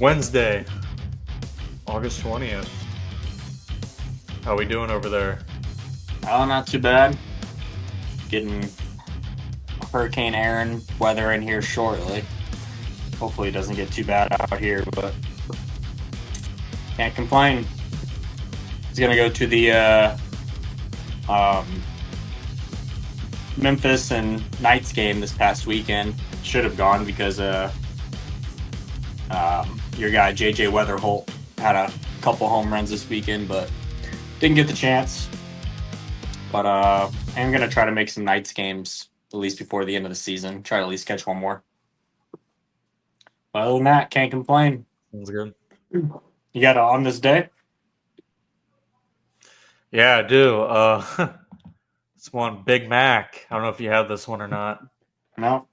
Wednesday, August 20th. How we doing over there? Oh, not too bad. Getting Hurricane Aaron weather in here shortly. Hopefully it doesn't get too bad out here, but can't complain. He's gonna go to the um, Memphis and Knights game this past weekend. Should have gone because your guy JJ Weatherholt had a couple home runs this weekend, but didn't get the chance. But I'm gonna try to make some Knights games at least before the end of the season. Try to at least catch one more. But other than that, can't complain. Sounds good. You got on this day? Yeah, I do. This one, Big Mac. I don't know if you have this one or not. No.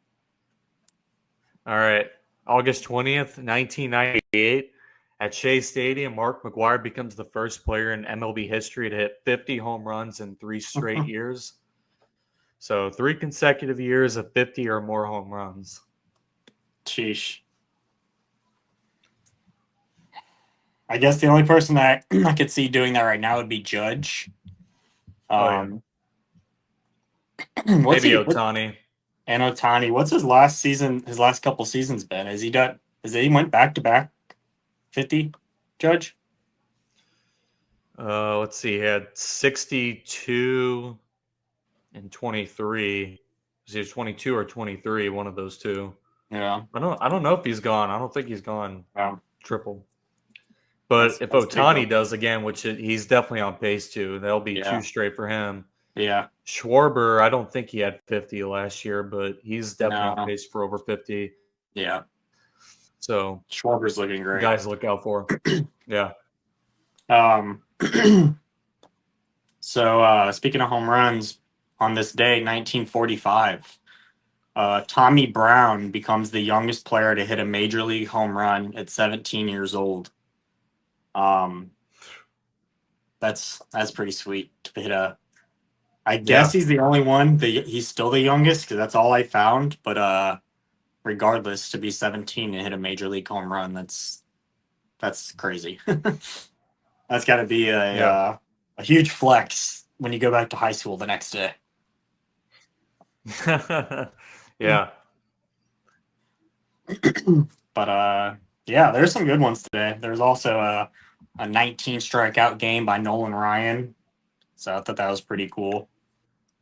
All right. August 20th, 1998. At Shea Stadium, Mark McGwire becomes the first player in MLB history to hit 50 home runs in 3 straight years. So 3 consecutive years of 50 or more home runs. Sheesh. I guess the only person that I could see doing that right now would be Judge. Yeah. What's Maybe he? Ohtani. And Ohtani. What's his last season? His last couple seasons been? Has he done? Has he went back to back 50? Judge. Let's see. He had 62 and 23. Was he 22 or 23? One of those two. Yeah. I don't know if he's gone. I don't think he's gone Wow. triple. But if That's big, Ohtani though. does again, which he's definitely on pace to, that'll be Yeah. 2 straight for him. Yeah. Schwarber, I don't think he had 50 last year, but he's definitely on No. pace for over 50. Yeah. So Schwarber's looking great. guys to look out for. Yeah. So speaking of home runs, on this day, 1945, Tommy Brown becomes the youngest player to hit a major league home run at 17 years old. Um, that's pretty sweet to hit a. I guess he's the only one. He's still the youngest because that's all I found. But regardless, to be 17 and hit a major league home run, that's crazy. That's got to be a huge flex when you go back to high school the next day. Yeah. But yeah, there's some good ones today. There's also a 19 strikeout game by Nolan Ryan, so I thought that was pretty cool.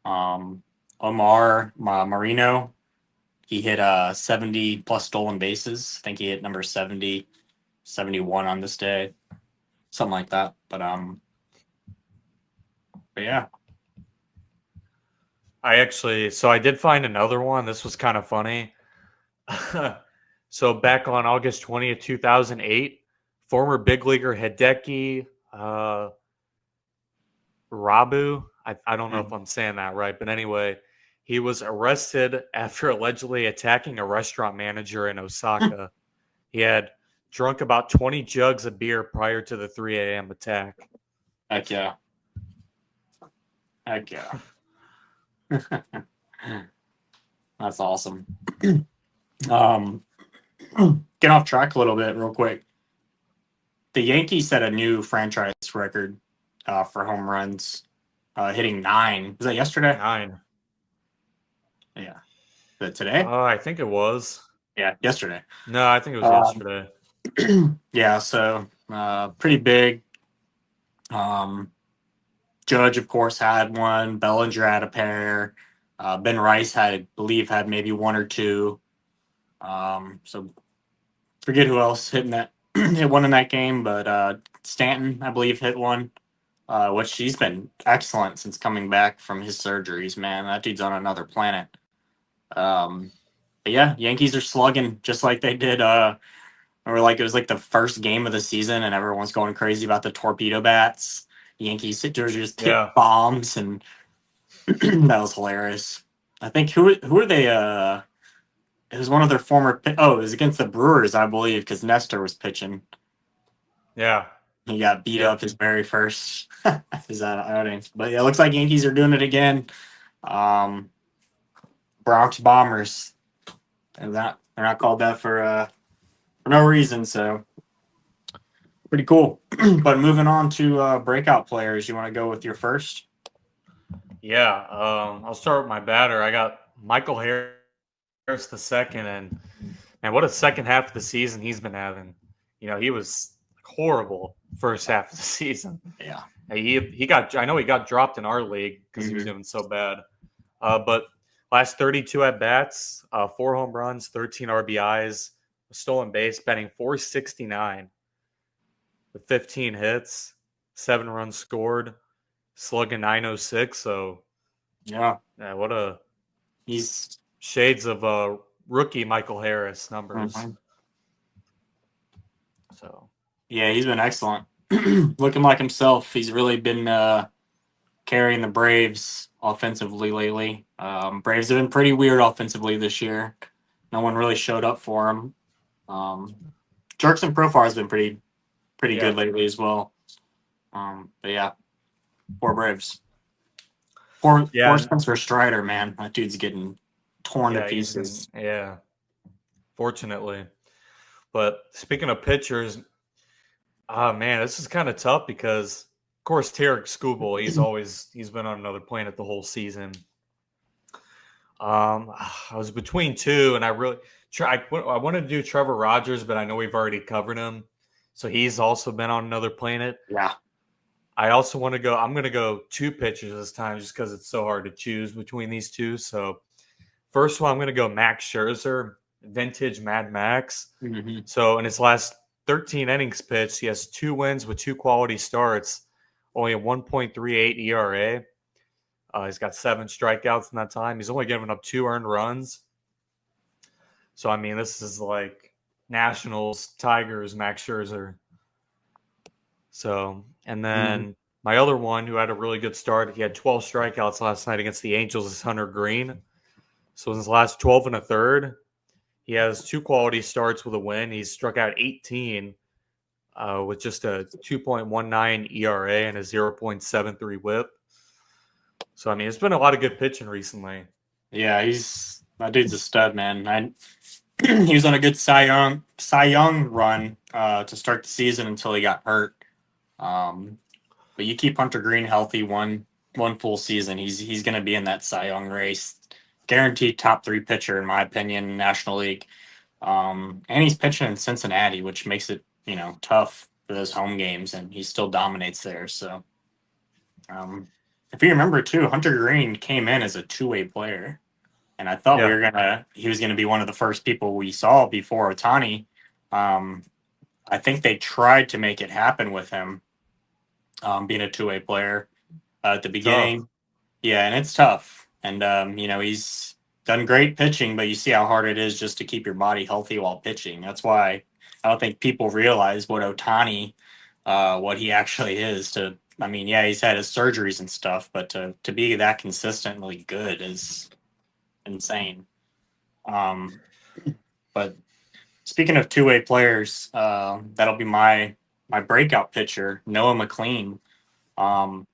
Omar Marino, he hit 70 plus stolen bases. I think he hit number 70, 71 on this day, something like that. But yeah. I did find another one. This was kind of funny. So back on August 20th, 2008, former big leaguer Hideki Rabu, I don't know if I'm saying that right, but anyway, he was arrested after allegedly attacking a restaurant manager in Osaka. He had drunk about 20 jugs of beer prior to the 3 a.m. attack. Heck yeah. Heck yeah. That's awesome. Get off track a little bit real quick. The Yankees set a new franchise record for home runs, hitting 9. Was that yesterday? 9. Yeah. Is that today? I think it was. Yeah, yesterday. No, I think it was yesterday. Yeah, so pretty big. Judge, of course, had one. Bellinger had a pair. Ben Rice had maybe one or two. So forget who else hit one in that game, but Stanton, I believe, hit one. Which he's been excellent since coming back from his surgeries. Man, that dude's on another planet. But yeah, Yankees are slugging just like they did. Or like it was like the first game of the season, and everyone's going crazy about the torpedo bats. Yankees hitters just hit bombs, and that was hilarious. I think who are they? It was one of their former. It was against the Brewers, I believe, because Nestor was pitching. Yeah. He got beat up his very first his outings. But yeah, it looks like Yankees are doing it again. Bronx Bombers. They're not called that for for no reason. So pretty cool. But moving on to breakout players, you want to go with your first? Yeah, I'll start with my batter. I got Michael Harris the second, and what a second half of the season he's been having. He was horrible first half of the season. Yeah. He got I know he got dropped in our league because he was doing so bad. But last 32 at bats, 4 home runs, 13 RBIs, a stolen base, batting 469 with 15 hits, 7 runs scored, slugging 906. So Yeah. what a He's shades of rookie Michael Harris numbers. mhm. So Yeah, he's been excellent. Looking like himself. He's really been carrying the Braves offensively lately. Braves have been pretty weird offensively this year. No one really showed up for him. Jerkson Profar has been pretty yeah, good lately as well. But yeah, poor Braves. Poor yeah, Spencer Strider, man. That dude's getting torn to yeah. He's been pieces. fortunately. But speaking of pitchers, man, this is kind of tough because, of course, Tarek Skubal, he's been on another planet the whole season. I was between two, and I wanted to do Trevor Rogers, but I know we've already covered him, so he's also been on another planet. Yeah. I also want to go. I'm going to go two pitchers this time, just because it's so hard to choose between these two. So first one, I'm going to go Max Scherzer, vintage Mad Max. Mm-hmm. So in his last 13 innings pitched, he has 2 wins with 2 quality starts, only a 1.38 ERA. He's got 7 strikeouts in that time. He's only given up 2 earned runs. So, I mean, this is like Nationals, Tigers, Max Scherzer. So, and Mm-hmm. then my other one who had a really good start, he had 12 strikeouts last night against the Angels, is Hunter Green. So, in his last 12 and a third, he has 2 quality starts with a win. He's struck out 18 with just a 2.19 ERA and a 0.73 whip. So, I mean, it's been a lot of good pitching recently. Yeah, that dude's a stud, man. He was on a good Cy Young run to start the season until he got hurt. But you keep Hunter Green healthy one full season, he's going to be in that Cy Young race. Guaranteed top 3 pitcher in my opinion, National League. And he's pitching in Cincinnati, which makes it tough for those home games, and he still dominates there. So, if you remember too, Hunter Green came in as a 2-way player. And I thought Yeah. he was gonna be one of the first people we saw before Otani. I think they tried to make it happen with him, being a 2-way player at the Tough. beginning. Yeah, and it's tough. And he's done great pitching, but you see how hard it is just to keep your body healthy while pitching. That's why I don't think people realize what Otani, what he actually is. I mean, yeah, he's had his surgeries and stuff, but to be that consistently good is insane. Um, but speaking of 2-way players, that'll be my breakout pitcher, Noah McLean. Um,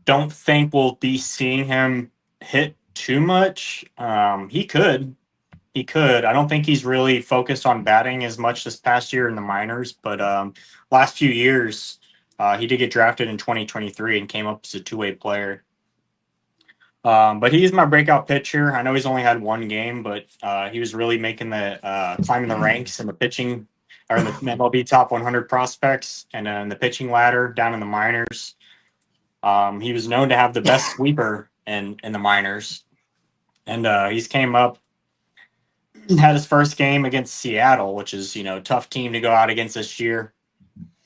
don't think we'll be seeing him hit too much. He could. I don't think he's really focused on batting as much this past year in the minors, but last few years, he did get drafted in 2023 and came up as a 2-way player. But he's my breakout pitcher. I know he's only had one game, but he was really making the climbing the ranks in the pitching or in the MLB top 100 prospects and in the pitching ladder down in the minors. He was known to have the best sweeper in the minors, and he's came up, had his first game against Seattle, which is a tough team to go out against this year.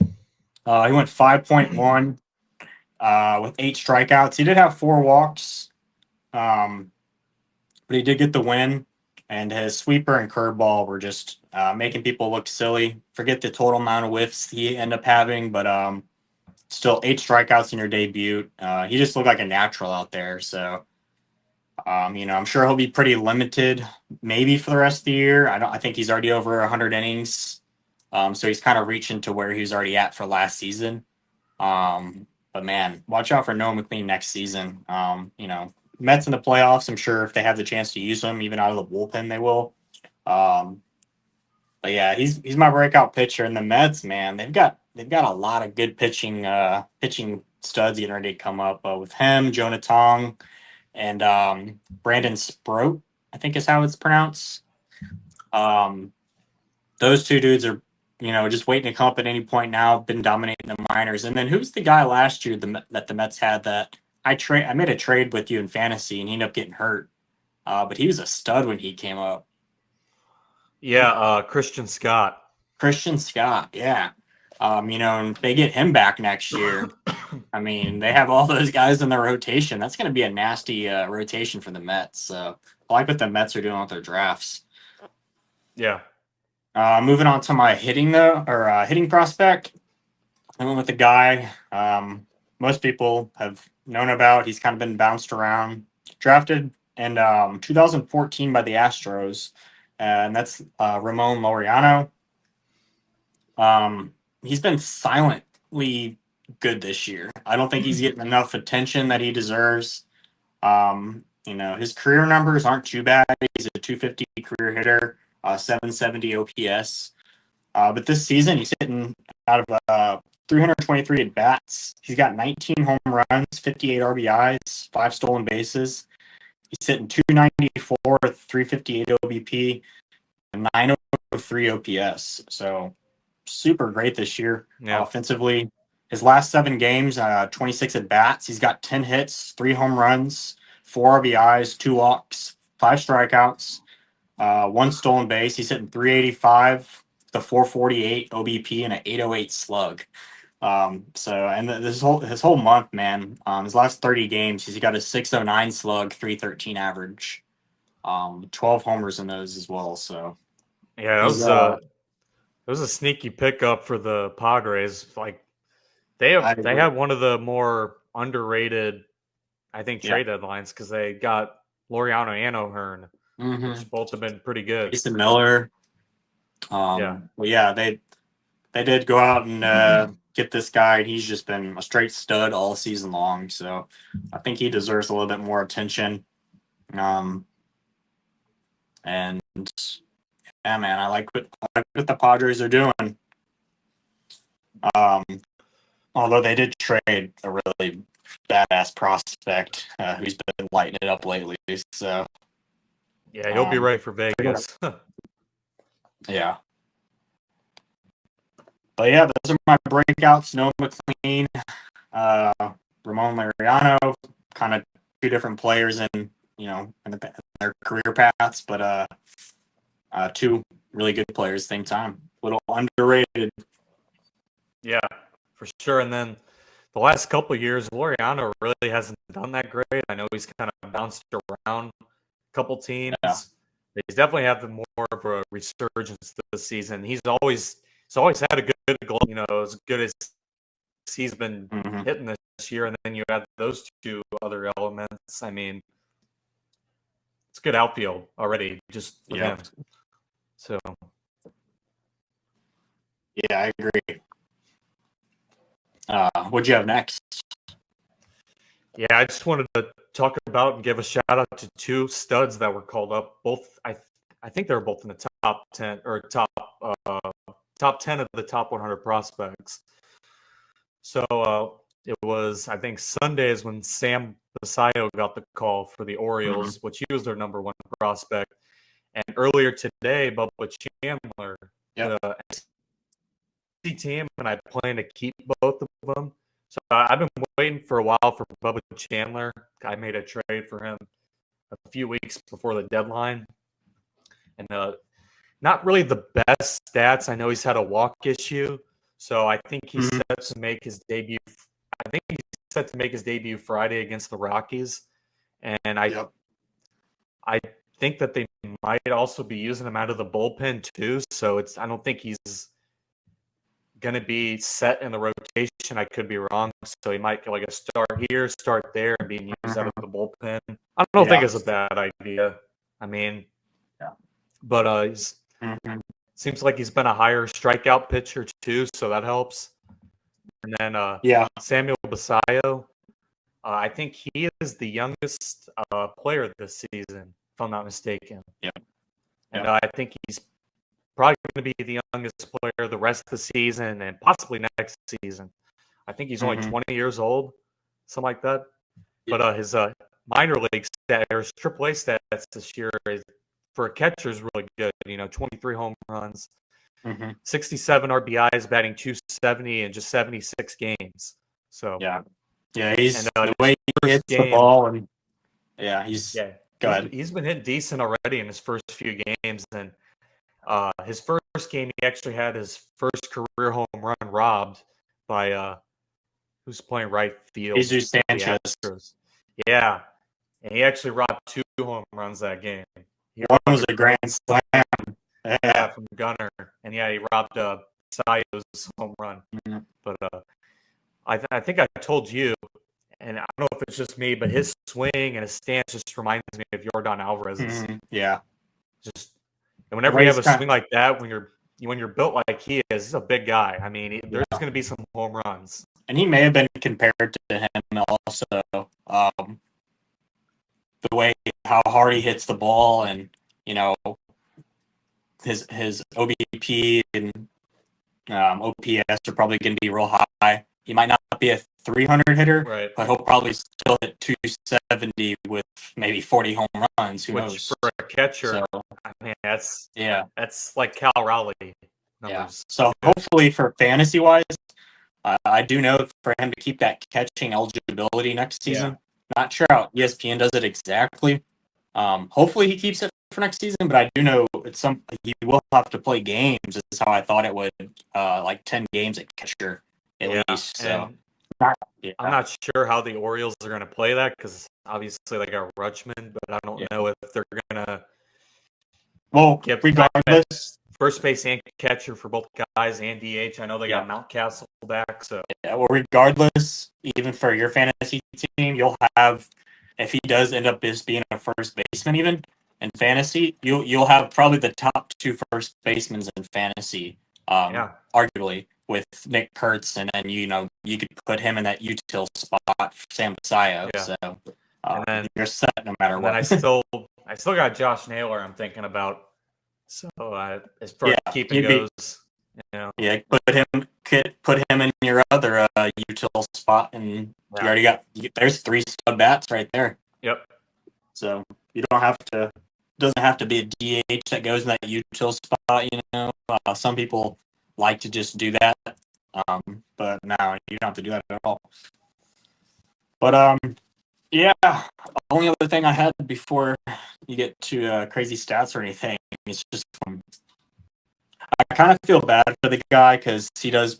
He went 5.1 with 8 strikeouts. He did have 4 walks. But he did get the win, and his sweeper and curveball were just making people look silly. Forget the total amount of whiffs he ended up having, but still 8 strikeouts in your debut. He just looked like a natural out there. So, I'm sure he'll be pretty limited, maybe for the rest of the year. I think he's already over 100 innings, so he's kind of reaching to where he was already at for last season. But man, watch out for Noah McLean next season. Mets in the playoffs, I'm sure if they have the chance to use him, even out of the bullpen, they will. But But yeah, he's my breakout pitcher. And the Mets, man, they've got a lot of good pitching studs getting ready to come up with him, Jonah Tong, and Brandon Sproat, I think is how it's pronounced. Um, those two dudes are, just waiting to come up at any point now. Been dominating the minors. And then who's the guy last year that the Mets had that I made a trade with you in fantasy and he ended up getting hurt. But he was a stud when he came up. Yeah, Christian Scott. Christian Scott, yeah. And they get him back next year. I mean, they have all those guys in the rotation. That's going to be a nasty rotation for the Mets. So I like what the Mets are doing with their drafts. Yeah. Moving on to my hitting prospect. I went with a guy most people have known about. He's kind of been bounced around. Drafted in 2014 by the Astros, and that's Ramon Laureano. He's been silently good this year. I don't think he's getting enough attention that he deserves. His career numbers aren't too bad. He's a 250 career hitter, 770 OPS. But this season, he's hitting out of 323 at bats. He's got 19 home runs, 58 RBIs, 5 stolen bases. He's hitting 294 with 358 OBP and 903 OPS. So super great this year offensively. His last 7 games, 26 at bats. He's got 10 hits, 3 home runs, 4 RBIs, 2 walks, 5 strikeouts, 1 stolen base. He's hitting 385, the 448 OBP, and an 808 slug. His whole month, man, his last 30 games, he's got a 609 slug, 313 average, 12 homers in those as well. So yeah, it was a sneaky pickup for the Padres. Like they have one of the more underrated, I think, trade deadlines because they got Laureano and O'Hearn, which both have been pretty good. Jason Miller. Well, yeah, they did go out and get this guy, and he's just been a straight stud all season long. So I think he deserves a little bit more attention. And yeah, man, I like what the Padres are doing. Although they did trade a really badass prospect who's been lighting it up lately. So yeah, he'll be ready for Vegas. Yeah. But yeah, those are my breakouts. Nolan McLean, Ramon Laureano, kind of 2 different players in their career paths, but 2 really good players at the same time. A little underrated. Yeah, for sure. And then the last couple of years, Laureano really hasn't done that great. I know he's kind of bounced around a couple teams. Yeah. He's definitely had more of a resurgence this season. He's always had a good goal, as good as he's been hitting this year. And then you add those 2 other elements. I mean, it's good outfield already just for him. So, yeah, I agree. What'd you have next? Yeah, I just wanted to talk about and give a shout out to 2 studs that were called up. Both, I think they were both in the top 10 or top 10 of the top 100 prospects. So it was, I think, Sundays when Sam Basallo got the call for the Orioles, which he was their number 1 prospect. And earlier today, Bubba Chandler, the NC team, and I plan to keep both of them. So I've been waiting for a while for Bubba Chandler. I made a trade for him a few weeks before the deadline. And not really the best stats. I know he's had a walk issue. So I think he's set to make his debut. I think he's set to make his debut Friday against the Rockies. And I think that they might also be using him out of the bullpen too. So I don't think he's going to be set in the rotation. I could be wrong. So he might get like a start here, start there, and being used out of the bullpen. I don't think it's a bad idea. I mean, but he's seems like he's been a higher strikeout pitcher too, so that helps. And then Samuel Basallo, I think he is the youngest player this season, if I'm not mistaken. And I think he's probably going to be the youngest player the rest of the season and possibly next season. I think he's only 20 years old, something like that. Yeah. But his minor league stats or his AAA stats this year for a catcher is really good. 23 home runs, 67 RBIs, batting 270 in just 76 games. So yeah, he's and the way he hits the ball, and go ahead. He's been hitting decent already in his first few games, and his first game he actually had his first career home run robbed by who's playing right field. Jesus Sanchez. Yeah, and he actually robbed 2 home runs that game. One was a grand slam. Yeah, from Gunner, and he robbed Basallo's home run. Mm-hmm. But I think I told you, and I don't know if it's just me, but his swing and his stance just reminds me of Yordan Alvarez's. Yeah, just and whenever you have a swing like that, when you're built like he is, he's a big guy. I mean, there's going to be some home runs. And he may have been compared to him also. The way how hard he hits the ball, and his OBP and OPS are probably going to be real high. He might not be a 300 hitter, right, but he'll probably still hit 270 with maybe 40 home runs. Who knows? For a catcher, so, I mean, that's like Cal Raleigh numbers. Yeah. So hopefully for fantasy wise, I do know for him to keep that catching eligibility next season. Yeah. Not sure how ESPN does it exactly. Hopefully he keeps it for next season, but I do know he will have to play games. Is how I thought it would, like 10 games at catcher at least. So I'm not sure how the Orioles are going to play that because obviously they got Rutschman, but I don't know if they're going to. Well, regardless, first base and catcher for both guys and DH. I know they got Mountcastle back, so well, regardless, even for your fantasy team, you'll have, if he does end up just being a first baseman, even in fantasy, you'll have probably the top 2 first basemen in fantasy, arguably with Nick Kurtz, and then you could put him in that util spot, Sam Basallo. Yeah. So and then you're set no matter what. I still got Josh Naylor. I'm thinking about. So as far as keeping goes, put him in your other util spot, and you already got. There's 3 stud bats right there. Yep. So you don't have to. Doesn't have to be a DH that goes in that util spot. Some people like to just do that, but no, you don't have to do that at all. But only other thing I had before you get to crazy stats or anything is just I kind of feel bad for the guy because he does.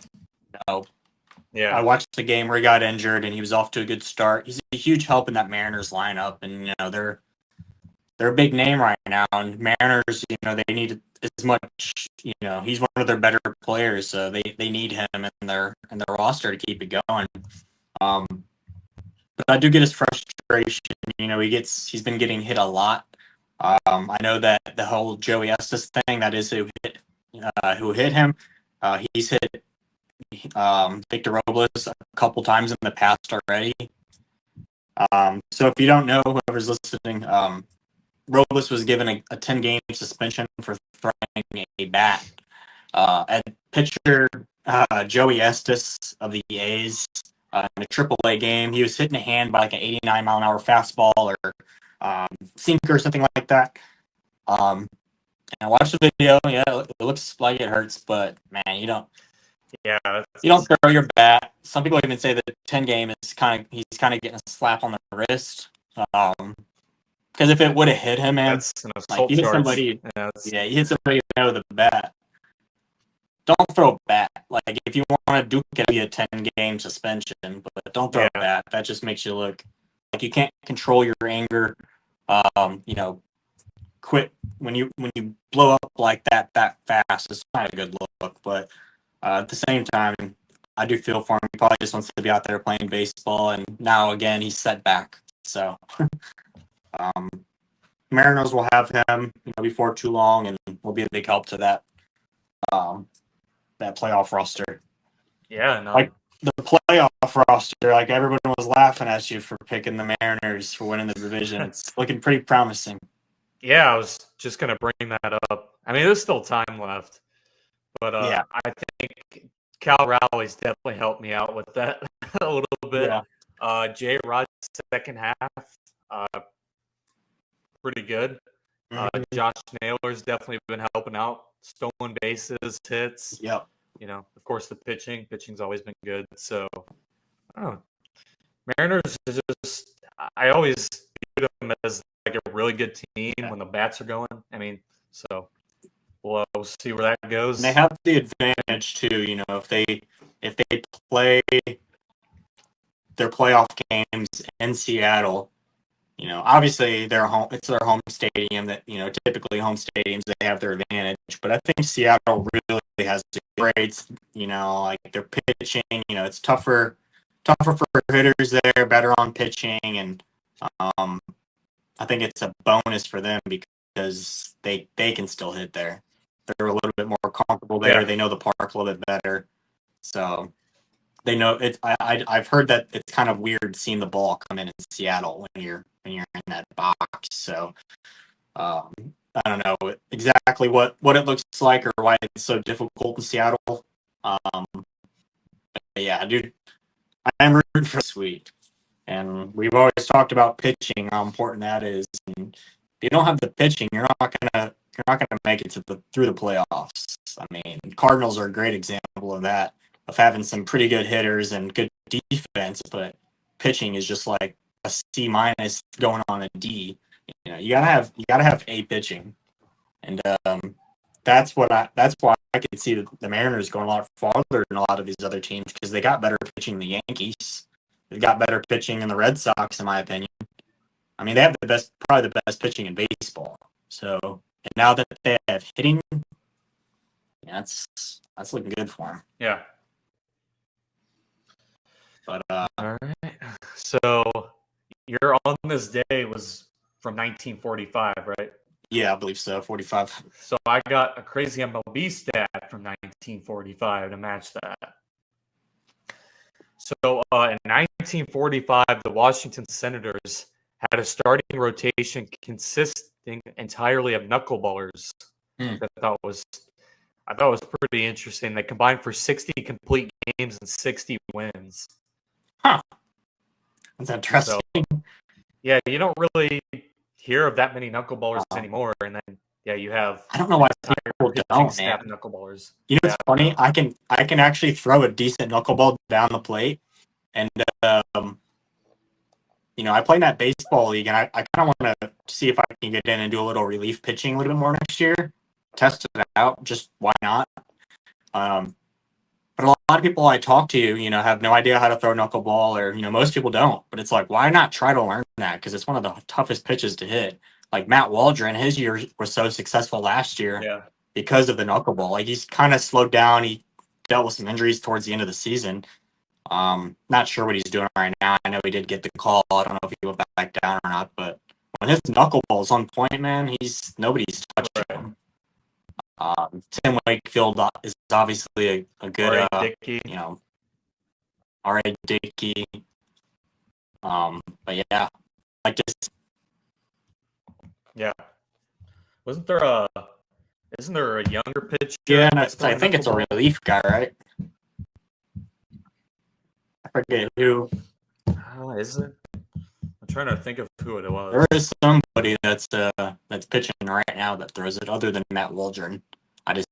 I watched the game where he got injured and he was off to a good start. He's a huge help in that Mariners lineup, and they're a big name right now. And Mariners, they need as much. He's one of their better players, so they need him in their roster to keep it going. But I do get his frustration. He's been getting hit a lot. I know that the whole Joey Estes thing, that is who hit him. He's hit Victor Robles a couple times in the past already. So if you don't know, whoever's listening, Robles was given a 10-game suspension for throwing a bat. And pitcher Joey Estes of the A's in a AAA game, he was hitting a hand by like an 89-mile-an-hour fastball or sinker or something like that. And I watched the video. Yeah, it looks like it hurts, but man, you don't throw your bat. Some people even say that 10-game is he's kind of getting a slap on the wrist. Because if it would have hit him, man, that's an assault you hit charge. somebody. You hit somebody with a bat. Don't throw a bat. Like if you want to do it, be a 10-game suspension, but don't throw a bat. That just makes you look like you can't control your anger. Quit when you blow up like that fast. It's not a good look, but at the same time, I do feel for him. He probably just wants to be out there playing baseball, and now again he's set back. So Mariners will have him, before too long, and will be a big help to that playoff roster. Yeah, no. Like the playoff roster, like everyone was laughing at you for picking the Mariners for winning the division. It's looking pretty promising. Yeah, I was just gonna bring that up. I mean, there's still time left, but Yeah. I think Cal Rowley's definitely helped me out with that a little bit. Yeah. Jay Rod's second half, uh, pretty good. Mhm. Josh Naylor's definitely been helping out, stolen bases, hits. Yep. Of course, the pitching. Pitching's always been good. So, I don't know. Mariners is just. I always view them as like a really good team when the bats are going. I mean, so we'll see where that goes. And they have the advantage too, if they play their playoff games in Seattle, obviously it's their home stadium that, typically home stadiums they have their advantage. But I think Seattle really has the grades, like their pitching, it's tougher for hitters there, better on pitching, and I think it's a bonus for them because they can still hit there. They're a little bit more comfortable there. Yeah. They know the park a little bit better, so they know it. I've heard that it's kind of weird seeing the ball come in Seattle when you're in that box. So I don't know exactly what it looks like or why it's so difficult in Seattle. But yeah, dude, I am rooting for this week. And we've always talked about pitching, how important that is. And if you don't have the pitching, you're not gonna make it through the playoffs. I mean, Cardinals are a great example of that, of having some pretty good hitters and good defense, but pitching is just like a C minus going on a D. You gotta have A pitching, and that's why I could see the Mariners going a lot farther than a lot of these other teams because they got better pitching than the Yankees. They got better pitching than the Red Sox, in my opinion. I mean, they have probably the best pitching in baseball. So, and now that they have hitting, that's looking good for them. Yeah. But all right. So your on this day was from 1945, right? Yeah, I believe so. 45. So I got a crazy MLB stat from 1945 to match that. So in 1945, the Washington Senators had a starting rotation consisting entirely of knuckleballers. I thought was pretty interesting. They combined for 60 complete games and 60 wins. Huh. That's interesting. So, yeah, you don't really hear of that many knuckleballers anymore. And then you have I don't know why people don't, man. Knuckleballers. It's funny. I can actually throw a decent knuckleball down the plate, and I play in that baseball league, and I kind of want to see if I can get in and do a little relief pitching a little bit more next year. Test it out. Just why not? But a lot of people I talk to, have no idea how to throw a knuckleball, or most people don't. But it's like, why not try to learn that? Because it's one of the toughest pitches to hit. Like Matt Waldron, his year was so successful last year because of the knuckleball. Like he's kind of slowed down. He dealt with some injuries towards the end of the season. Not sure what he's doing right now. I know he did get the call. I don't know if he went back down or not. But when his knuckleball's on point, man, nobody's touching him. Tim Wakefield is obviously a good, R.A. Dickey. But yeah, like just. Yeah. Isn't there a younger pitcher? Yeah, I think it's a relief guy, right? I forget who. Is it? I'm trying to think of who it was. There is somebody that's pitching right now that throws it, other than Matt Waldron. I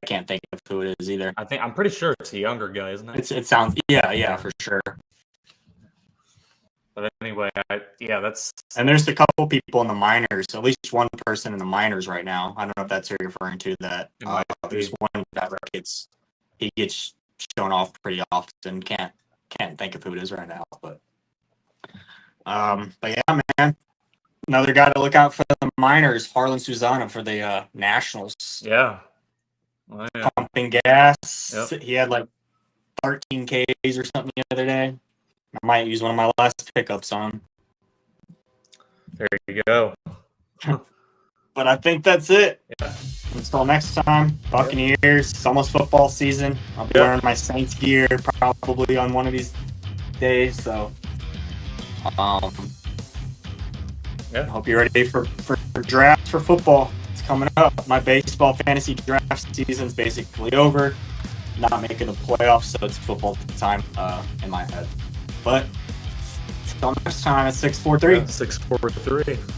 can't think of who it is either. I'm pretty sure it's a younger guy, isn't it? It sounds for sure. But anyway, that's. And there's a couple people in the minors, at least one person in the minors right now. I don't know if that's who you're referring to. That there's one that he gets shown off pretty often. Can't think of who it is right now, but yeah, man. Another guy to look out for the minors, Harlan Susana for the Nationals. Yeah. Pumping gas. Yep. He had like 13 Ks or something the other day. I might use one of my last pickups on him. There you go. But I think that's it. Yeah. Until next time, Buccaneers. It's almost football season. I'll be wearing my Saints gear probably on one of these days. So, hope you're ready for draft for football. It's coming up. My baseball fantasy draft season's basically over. Not making the playoffs, so it's football time in my head. But until next time, it's 643. 643.